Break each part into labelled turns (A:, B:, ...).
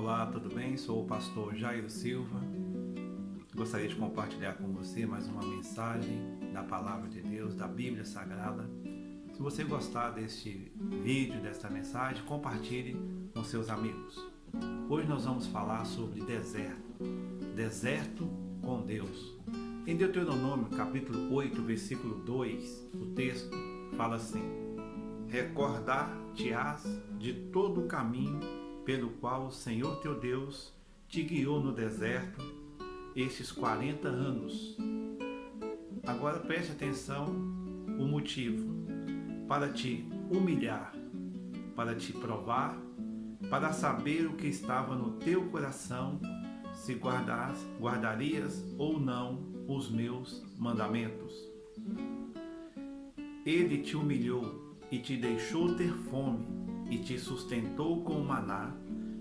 A: Olá, tudo bem? Sou o pastor Jairo Silva. Gostaria de compartilhar com você mais uma mensagem da Palavra de Deus, da Bíblia Sagrada. Se você gostar deste vídeo, desta mensagem, compartilhe com seus amigos. Hoje nós vamos falar sobre deserto com Deus. Em Deuteronômio capítulo 8, versículo 2, o texto fala assim: recordar-te-ás de todo o caminho pelo qual o Senhor teu Deus te guiou no deserto estes 40 anos. Agora preste atenção o motivo: para te humilhar, para te provar, para saber o que estava no teu coração, se guardarias ou não os meus mandamentos. Ele te humilhou e te deixou ter fome e te sustentou com o maná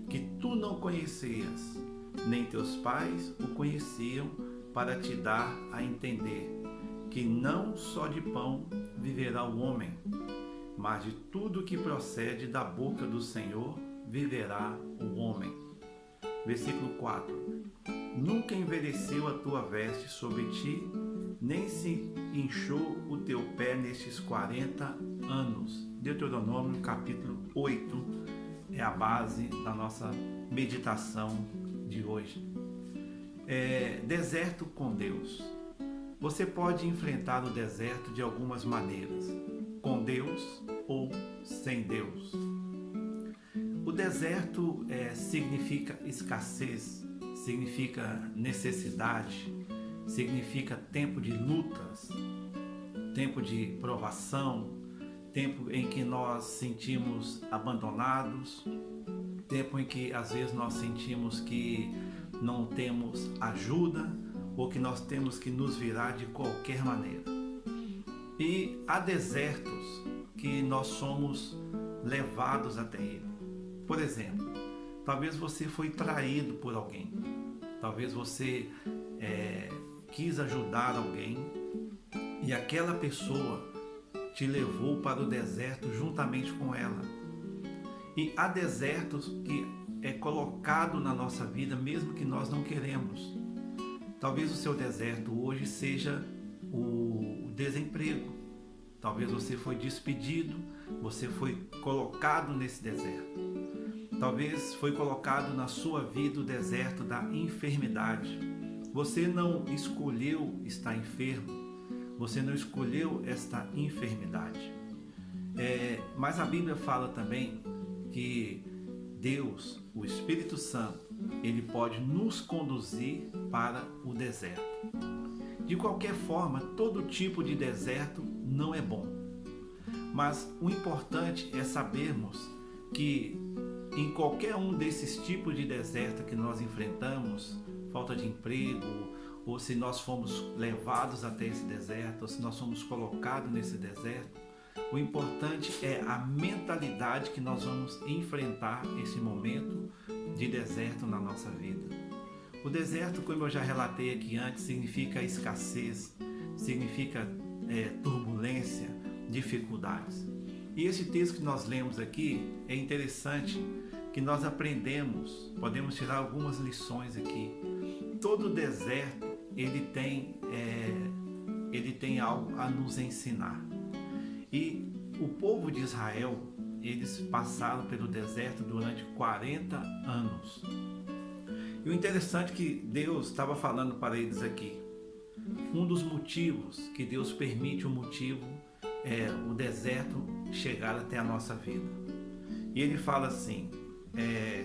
A: que tu não conhecias, nem teus pais o conheciam, para te dar a entender que não só de pão viverá o homem, mas de tudo que procede da boca do Senhor viverá o homem. Versículo 4: nunca envelheceu a tua veste sobre ti, nem se inchou o teu pé nestes 40 anos. Deuteronômio capítulo 8 é a base da nossa meditação de hoje. Deserto com Deus. Você pode enfrentar o deserto de algumas maneiras, com Deus ou sem Deus. O deserto significa escassez, significa necessidade, significa tempo de lutas, tempo de provação, tempo em que nós sentimos abandonados, tempo em que às vezes nós sentimos que não temos ajuda ou que nós temos que nos virar de qualquer maneira. E há desertos que nós somos levados até ele. Por exemplo, talvez você foi traído por alguém, talvez você quis ajudar alguém e aquela pessoa te levou para o deserto juntamente com ela. E há desertos que é colocado na nossa vida mesmo que nós não queremos. Talvez o seu deserto hoje seja o desemprego. Talvez você foi despedido, você foi colocado nesse deserto. Talvez foi colocado na sua vida o deserto da enfermidade. Você não escolheu estar enfermo, você não escolheu esta enfermidade. Mas a Bíblia fala também que Deus, o Espírito Santo, ele pode nos conduzir para o deserto. De qualquer forma, todo tipo de deserto não é bom. Mas o importante é sabermos que em qualquer um desses tipos de deserto que nós enfrentamos, falta de emprego, ou se nós fomos levados até esse deserto, ou se nós fomos colocados nesse deserto, o importante é a mentalidade que nós vamos enfrentar esse momento de deserto na nossa vida. O deserto, como eu já relatei aqui antes, significa escassez, significa turbulência, dificuldades. E esse texto que nós lemos aqui é interessante, que nós podemos tirar algumas lições aqui. Todo deserto ele tem algo a nos ensinar. E o povo de Israel, eles passaram pelo deserto durante 40 anos. E o interessante é que Deus estava falando para eles aqui. Um dos motivos que Deus permite o deserto chegar até a nossa vida. E ele fala assim: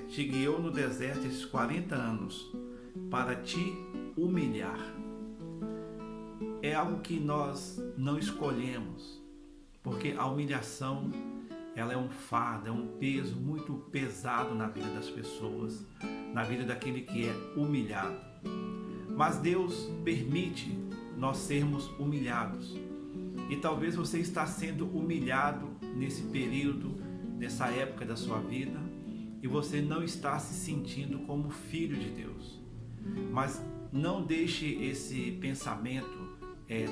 A: te guiou no deserto esses 40 anos para te humilhar. É algo que nós não escolhemos, porque a humilhação ela é um fardo, é um peso muito pesado na vida das pessoas, na vida daquele que é humilhado. Mas Deus permite nós sermos humilhados. E talvez você está sendo humilhado nesse período, nessa época da sua vida, e você não está se sentindo como filho de Deus. Mas não deixe esse pensamento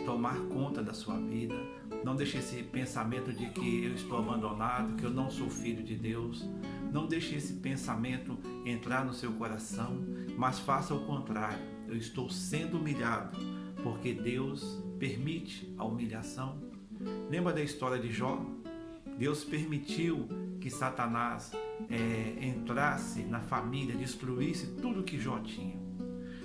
A: tomar conta da sua vida. Não deixe esse pensamento de que eu estou abandonado, que eu não sou filho de Deus. Não deixe esse pensamento entrar no seu coração, mas faça o contrário. Eu estou sendo humilhado porque Deus permite a humilhação. Lembra da história de Jó? Deus permitiu que Satanás entrasse na família, destruísse tudo que Jó tinha.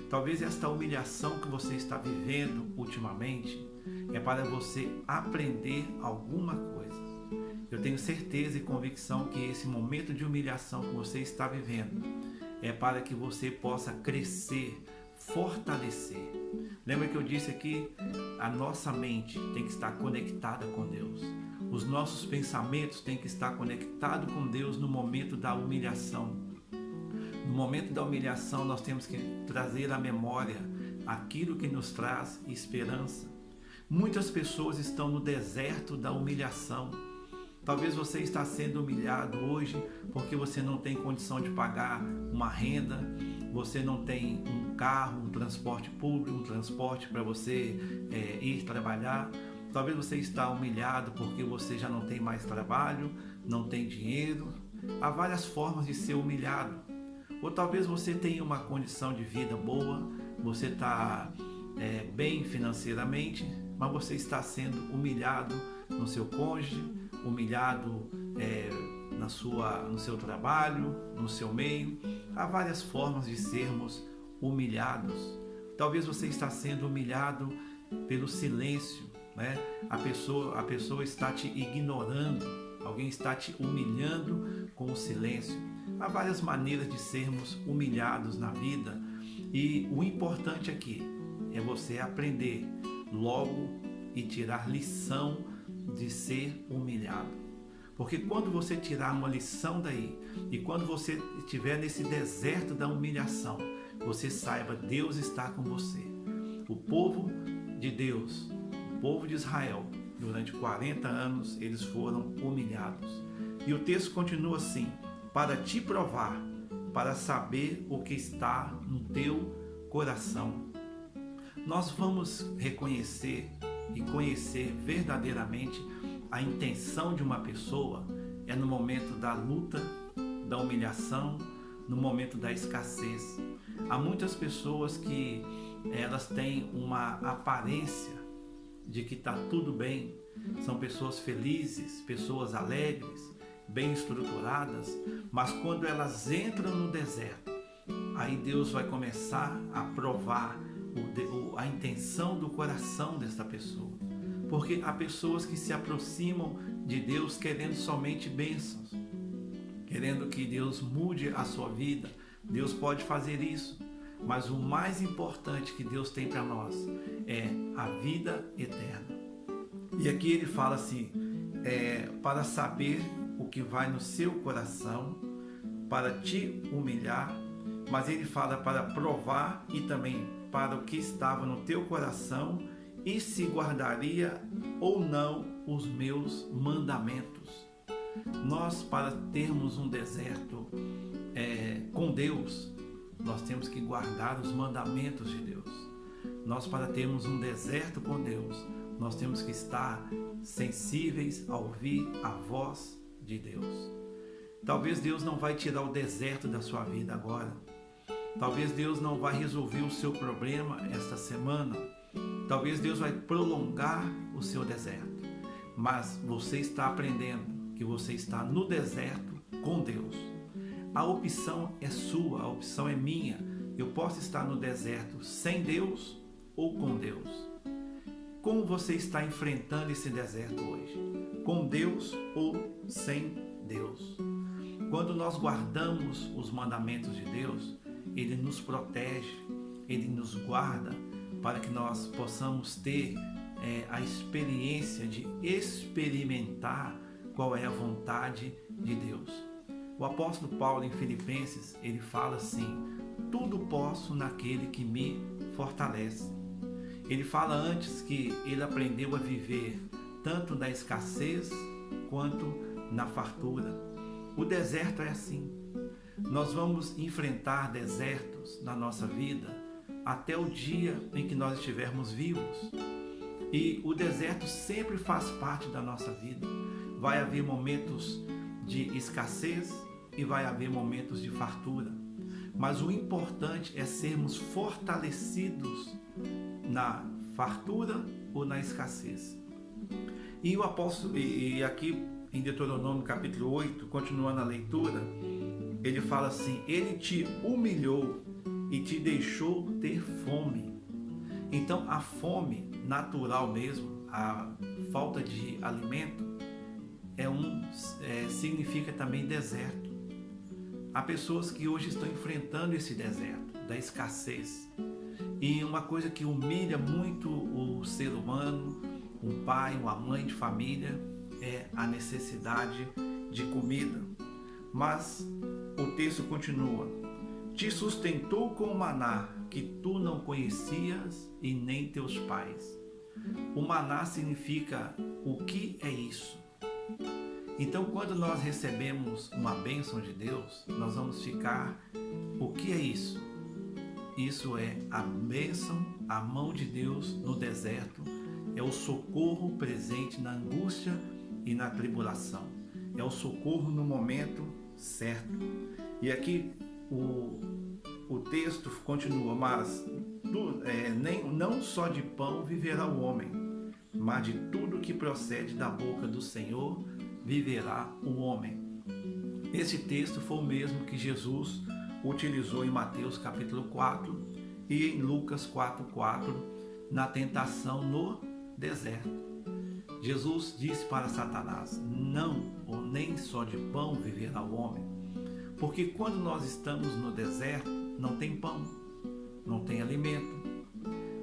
A: Talvez esta humilhação que você está vivendo ultimamente é para você aprender alguma coisa. Eu tenho certeza e convicção que esse momento de humilhação que você está vivendo é para que você possa crescer, fortalecer. Lembra que eu disse aqui? A nossa mente tem que estar conectada com Deus. Os nossos pensamentos têm que estar conectados com Deus no momento da humilhação. No momento da humilhação, nós temos que trazer à memória aquilo que nos traz esperança. Muitas pessoas estão no deserto da humilhação. Talvez você está sendo humilhado hoje porque você não tem condição de pagar uma renda, você não tem um carro, um transporte público, um transporte para você ir trabalhar. Talvez você está humilhado porque você já não tem mais trabalho, não tem dinheiro. Há várias formas de ser humilhado. Ou talvez você tenha uma condição de vida boa, você está bem financeiramente, mas você está sendo humilhado no seu cônjuge, humilhado no seu trabalho, no seu meio. Há várias formas de sermos humilhados. Talvez você está sendo humilhado pelo silêncio, né? A pessoa está te ignorando, alguém está te humilhando com o silêncio. Há várias maneiras de sermos humilhados na vida e o importante aqui é você aprender logo e tirar lição de ser humilhado. Porque quando você tirar uma lição daí e quando você estiver nesse deserto da humilhação, você saiba, Deus está com você. O povo de Deus, o povo de Israel, durante 40 anos eles foram humilhados. E o texto continua assim: para te provar, para saber o que está no teu coração. Nós vamos reconhecer e conhecer verdadeiramente a intenção de uma pessoa no momento da luta, da humilhação, no momento da escassez. Há muitas pessoas que elas têm uma aparência de que está tudo bem, são pessoas felizes, pessoas alegres, bem estruturadas, mas quando elas entram no deserto, aí Deus vai começar a provar a intenção do coração desta pessoa. Porque há pessoas que se aproximam de Deus querendo somente bênçãos, querendo que Deus mude a sua vida. Deus pode fazer isso, mas o mais importante que Deus tem para nós é a vida eterna. E aqui ele fala assim, para saber o que vai no seu coração, para te humilhar, mas ele fala para provar e também para o que estava no teu coração e se guardaria ou não os meus mandamentos. Nós, para termos um deserto com Deus, nós temos que guardar os mandamentos de Deus. Nós, para termos um deserto com Deus, nós temos que estar sensíveis a ouvir a voz de Deus. Talvez Deus não vai tirar o deserto da sua vida agora. Talvez Deus não vai resolver o seu problema esta semana. Talvez Deus vai prolongar o seu deserto. Mas você está aprendendo que você está no deserto com Deus. A opção é sua, a opção é minha. Eu posso estar no deserto sem Deus ou com Deus. Como você está enfrentando esse deserto hoje? Com Deus ou sem Deus? Quando nós guardamos os mandamentos de Deus, Ele nos protege, Ele nos guarda para que nós possamos ter a experiência de experimentar qual é a vontade de Deus. O apóstolo Paulo em Filipenses, ele fala assim: tudo posso naquele que me fortalece. Ele fala antes que ele aprendeu a viver tanto na escassez quanto na fartura. O deserto é assim. Nós vamos enfrentar desertos na nossa vida até o dia em que nós estivermos vivos. E o deserto sempre faz parte da nossa vida. Vai haver momentos de escassez, e vai haver momentos de fartura. Mas o importante é sermos fortalecidos na fartura ou na escassez. E o apóstolo, e aqui em Deuteronômio capítulo 8, continuando a leitura, ele fala assim: ele te humilhou e te deixou ter fome. Então a fome natural mesmo, a falta de alimento, significa também deserto. Há pessoas que hoje estão enfrentando esse deserto da escassez. E uma coisa que humilha muito o ser humano, um pai, uma mãe de família, é a necessidade de comida. Mas o texto continua: te sustentou com o maná que tu não conhecias e nem teus pais. O maná significa o que é isso? Então, quando nós recebemos uma bênção de Deus, nós vamos ficar: o que é isso? Isso é a bênção, a mão de Deus no deserto, é o socorro presente na angústia e na tribulação, é o socorro no momento certo. E aqui o texto continua: mas não só de pão viverá o homem, mas de tudo que procede da boca do Senhor viverá o homem. Esse texto foi o mesmo que Jesus utilizou em Mateus capítulo 4 e em Lucas 4:4, na tentação no deserto. Jesus disse para Satanás: não, ou nem só de pão viverá o homem. Porque quando nós estamos no deserto, não tem pão, não tem alimento,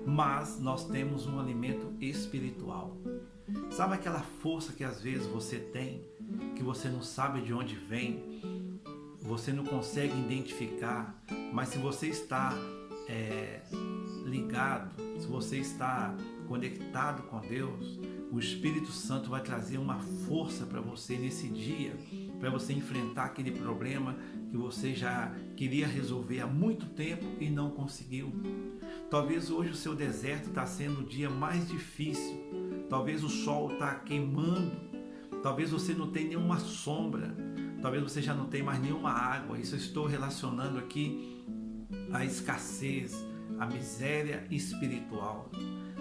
A: mas nós temos um alimento espiritual. Sabe aquela força que às vezes você tem, que você não sabe de onde vem, você não consegue identificar, mas se você está ligado, se você está conectado com Deus, o Espírito Santo vai trazer uma força para você nesse dia, para você enfrentar aquele problema que você já queria resolver há muito tempo e não conseguiu. Talvez hoje o seu deserto está sendo o dia mais difícil, talvez o sol está queimando, talvez você não tenha nenhuma sombra, talvez você já não tenha mais nenhuma água. Isso eu estou relacionando aqui a escassez, a miséria espiritual.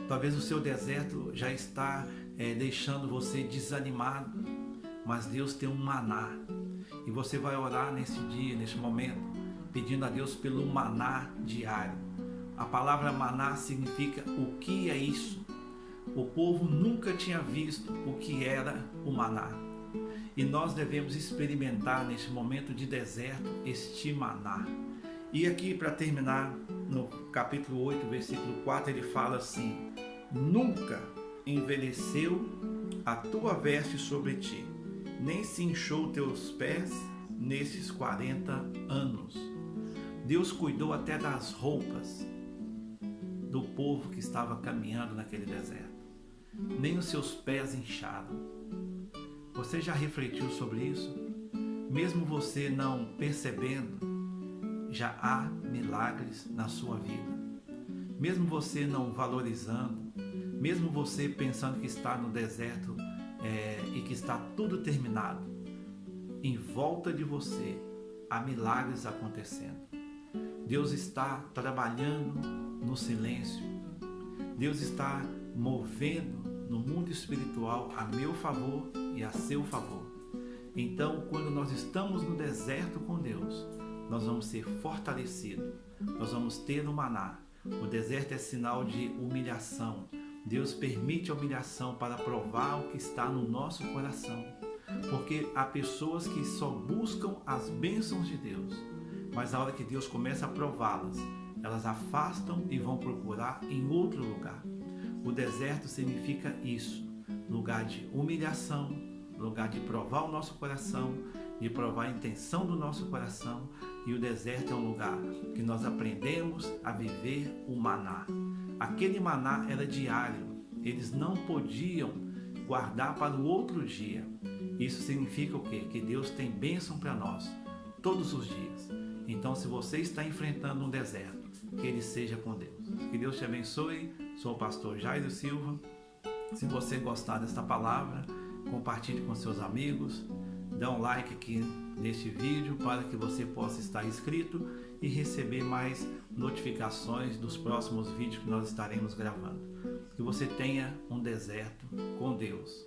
A: Talvez o seu deserto já está deixando você desanimado, mas Deus tem um maná. E você vai orar nesse dia, nesse momento, pedindo a Deus pelo maná diário. A palavra maná significa o que é isso. O povo nunca tinha visto o que era o maná. E nós devemos experimentar nesse momento de deserto este maná. E aqui, para terminar, no capítulo 8, versículo 4, ele fala assim: nunca envelheceu a tua veste sobre ti, nem se inchou teus pés nesses 40 anos. Deus cuidou até das roupas do povo que estava caminhando naquele deserto. Nem os seus pés incharam. Você já refletiu sobre isso? Mesmo você não percebendo, já há milagres na sua vida. Mesmo você não valorizando, mesmo você pensando que está no deserto e que está tudo terminado, em volta de você há milagres acontecendo. Deus está trabalhando no silêncio. Deus está movendo no mundo espiritual a meu favor e a seu favor. Então, quando nós estamos no deserto com Deus, nós vamos ser fortalecidos, nós vamos ter o maná. O deserto é sinal de humilhação. Deus permite a humilhação para provar o que está no nosso coração. Porque há pessoas que só buscam as bênçãos de Deus, mas na hora que Deus começa a prová-las, elas afastam e vão procurar em outro lugar. O deserto significa isso, lugar de humilhação, lugar de provar o nosso coração, de provar a intenção do nosso coração. E o deserto é um lugar que nós aprendemos a viver o maná. Aquele maná era diário, eles não podiam guardar para o outro dia. Isso significa o quê? Que Deus tem bênção para nós todos os dias. Então, se você está enfrentando um deserto, que ele seja com Deus. Que Deus te abençoe. Sou o pastor Jairo Silva. Se você gostar desta palavra, compartilhe com seus amigos. dá um like aqui neste vídeo para que você possa estar inscrito e receber mais notificações dos próximos vídeos que nós estaremos gravando. Que você tenha um deserto com Deus.